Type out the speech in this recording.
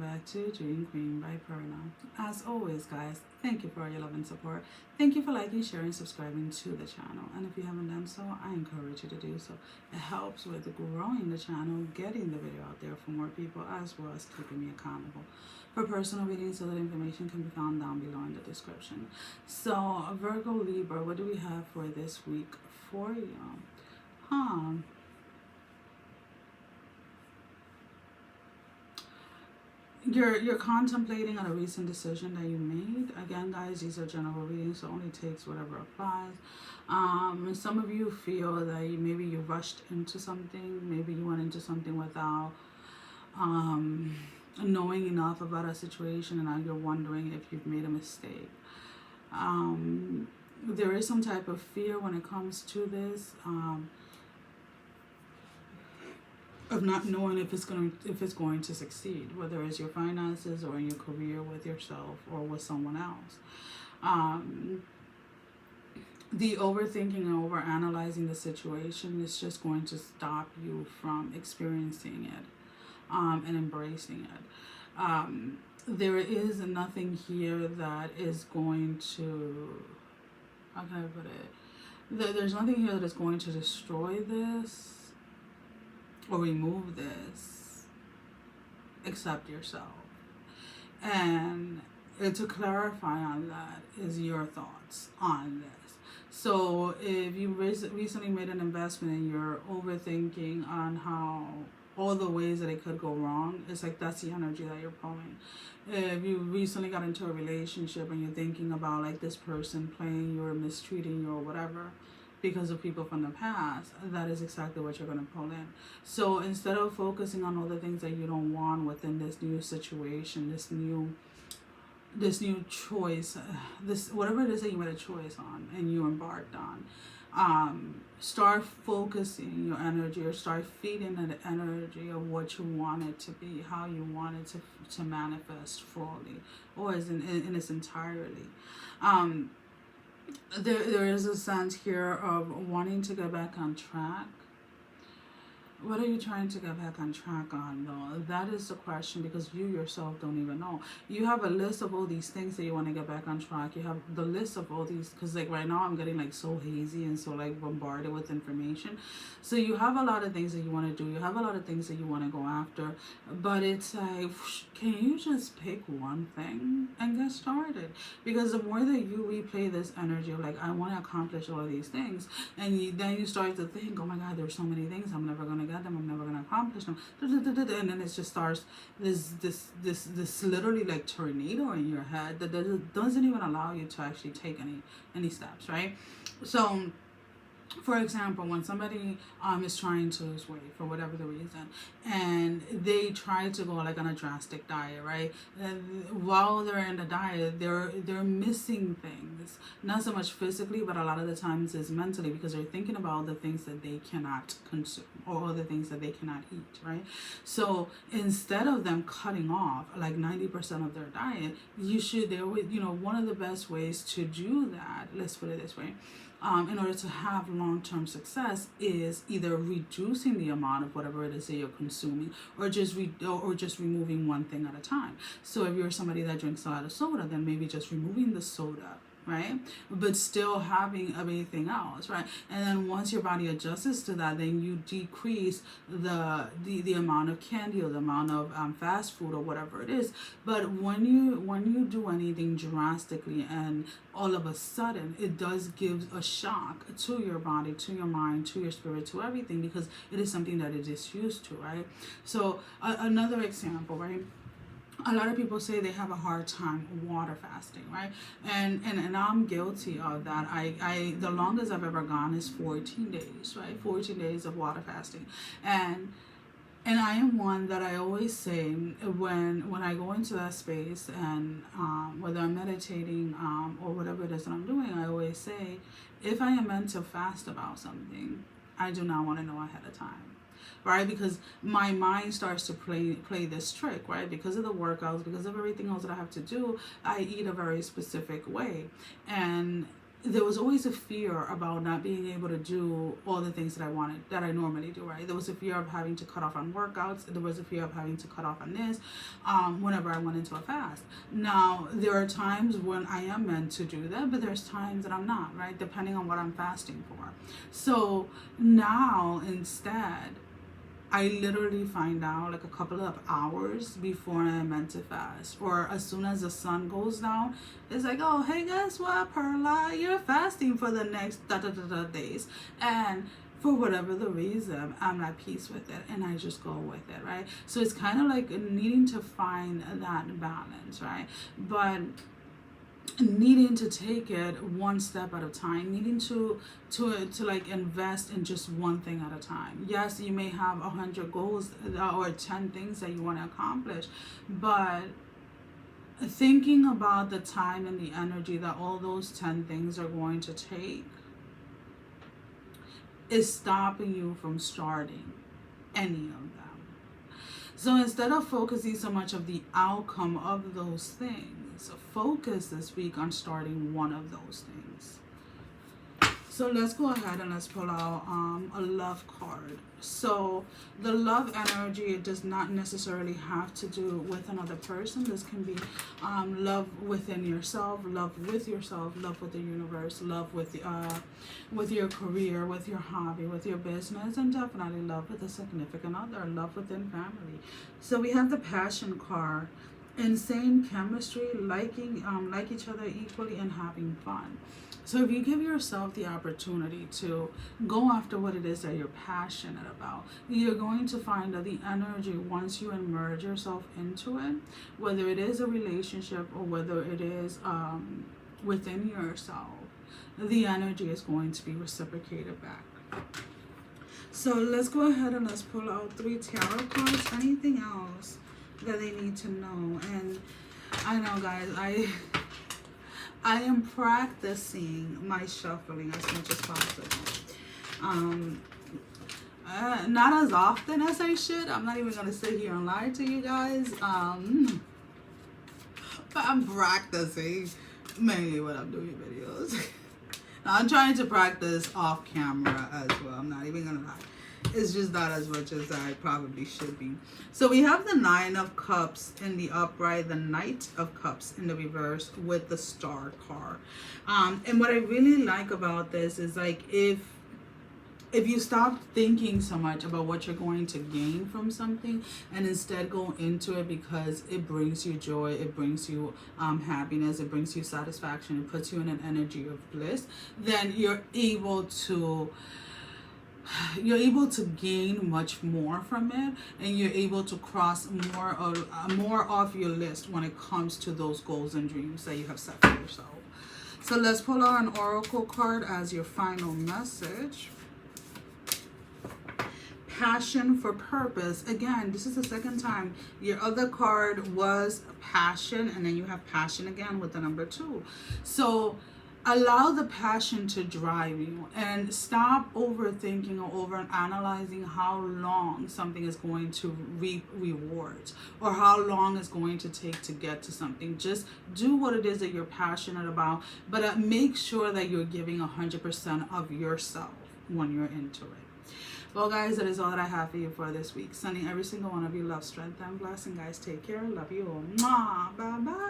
back to Dream Queen by Perla. As always, guys, thank you for all your love and support. Thank you for liking, sharing, subscribing to the channel. And if you haven't done so, I encourage you to do so. It helps with growing the channel, getting the video out there for more people, as well as keeping me accountable. For personal readings, so that information can be found down below in the description. So, Virgo Libra, what do we have for this week for you? You're contemplating on a recent decision that you made. Again, guys, these are general readings, so it only takes whatever applies. Some of you feel that maybe you rushed into something. Maybe you went into something without knowing enough about a situation, and now you're wondering if you've made a mistake. There is some type of fear when it comes to this. Of not knowing if it's going to succeed, whether it's your finances or in your career, with yourself or with someone else. The overthinking and overanalyzing the situation is just going to stop you from experiencing it and embracing it. There is nothing here that is going to, how can I put it? There's nothing here that is going to destroy this or remove this except yourself. And to clarify on that is your thoughts on this. So if you recently made an investment and you're overthinking on how all the ways that it could go wrong, it's like that's the energy that you're pulling. If you recently got into a relationship and you're thinking about like this person playing you or mistreating you or whatever, because of people from the past, that is exactly what you're going to pull in. So instead of focusing on all the things that you don't want within this new situation, this new choice, this whatever it is that you made a choice on and you embarked on, start focusing your energy, or start feeding the energy of what you want it to be, how you want it to manifest fully, or as in its entirety. There is a sense here of wanting to get back on track. What are you trying to get back on track on, though? That is the question, because you yourself don't even know. You have a list of all these things that you want to get back on track. You have the list of all these, because like right now I'm getting like so hazy and so like bombarded with information. So you have a lot of things that you want to do. You have a lot of things that you want to go after. But it's like, can you just pick one thing and get started? Because the more that you replay this energy of like, I want to accomplish all of these things, and then you start to think, oh my God, there's so many things, I'm never going to get them, I'm never going to accomplish them, and then it just starts this literally like tornado in your head that doesn't even allow you to actually take any steps, right? So for example, when somebody is trying to lose weight for whatever the reason, and they try to go like on a drastic diet, right? And while they're in the diet, they're missing things, not so much physically, but a lot of the times is mentally, because they're thinking about the things that they cannot consume or the things that they cannot eat, right? So instead of them cutting off like 90% of their diet, one of the best ways to do that, let's put it this way, in order to have long-term success, is either reducing the amount of whatever it is that you're consuming, or just removing one thing at a time. So if you're somebody that drinks a lot of soda, then maybe just removing the soda, right? But still having everything else, right? And then once your body adjusts to that, then you decrease the amount of candy or the amount of fast food or whatever it is. But when you do anything drastically and all of a sudden, it does give a shock to your body, to your mind, to your spirit, to everything, because it is something that it is used to, right? So another example, right? A lot of people say they have a hard time water fasting, right? And I'm guilty of that. I the longest I've ever gone is 14 days, right? 14 days of water fasting. And I am one that I always say when I go into that space, and whether I'm meditating or whatever it is that I'm doing, I always say, if I am meant to fast about something, I do not want to know ahead of time. Right? Because my mind starts to play this trick, right? Because of the workouts, because of everything else that I have to do, I eat a very specific way. And there was always a fear about not being able to do all the things that I wanted, that I normally do, right? There was a fear of having to cut off on workouts. There was a fear of having to cut off on this whenever I went into a fast. Now, there are times when I am meant to do that, but there's times that I'm not, right? Depending on what I'm fasting for. So now, instead, I literally find out like a couple of hours before I'm meant to fast, or as soon as the sun goes down, it's like, oh, hey, guess what, Perla, you're fasting for the next days. And for whatever the reason, I'm at peace with it, and I just go with it, right? So it's kind of like needing to find that balance, right? But needing to take it one step at a time, needing to like invest in just one thing at a time. Yes, you may have 100 goals or 10 things that you want to accomplish, but thinking about the time and the energy that all those 10 things are going to take is stopping you from starting any of them. So instead of focusing so much of the outcome of those things, focus this week on starting one of those things. So let's go ahead and let's pull out a love card. So the love energy, it does not necessarily have to do with another person. This can be love within yourself, love with the universe, love with your career, with your hobby, with your business, and definitely love with a significant other, love within family. So we have the passion card. Insane chemistry, liking like each other equally, and having fun. So if you give yourself the opportunity to go after what it is that you're passionate about, you're going to find that the energy, once you immerse yourself into it, whether it is a relationship or whether it is within yourself, the energy is going to be reciprocated back. So let's go ahead and let's pull out 3 tarot cards. Anything else that they need to know? And I know, guys, I am practicing my shuffling as much as possible. Not as often as I should. I'm not even gonna sit here and lie to you guys. But I'm practicing mainly when I'm doing videos. I'm trying to practice off camera as well. I'm not even gonna lie. It's just not as much as I probably should be. So we have the 9 of Cups in the upright, the Knight of Cups in the reverse with the Star card. And what I really like about this is, like, if you stop thinking so much about what you're going to gain from something and instead go into it because it brings you joy, it brings you happiness, it brings you satisfaction, it puts you in an energy of bliss, then you're able to gain much more from it, and you're able to cross more off your list when it comes to those goals and dreams that you have set for yourself. So let's pull out an oracle card as your final message. Passion for purpose. Again, this is the second time. Your other card was passion, and then you have passion again with the number 2. So allow the passion to drive you, and stop overthinking or overanalyzing how long something is going to reap rewards, or how long it's going to take to get to something. Just do what it is that you're passionate about, but make sure that you're giving 100% of yourself when you're into it. Well, guys, that is all that I have for you for this week. Sending every single one of you love, strength, and blessing. Guys, take care. Love you all. Mwah. Bye-bye.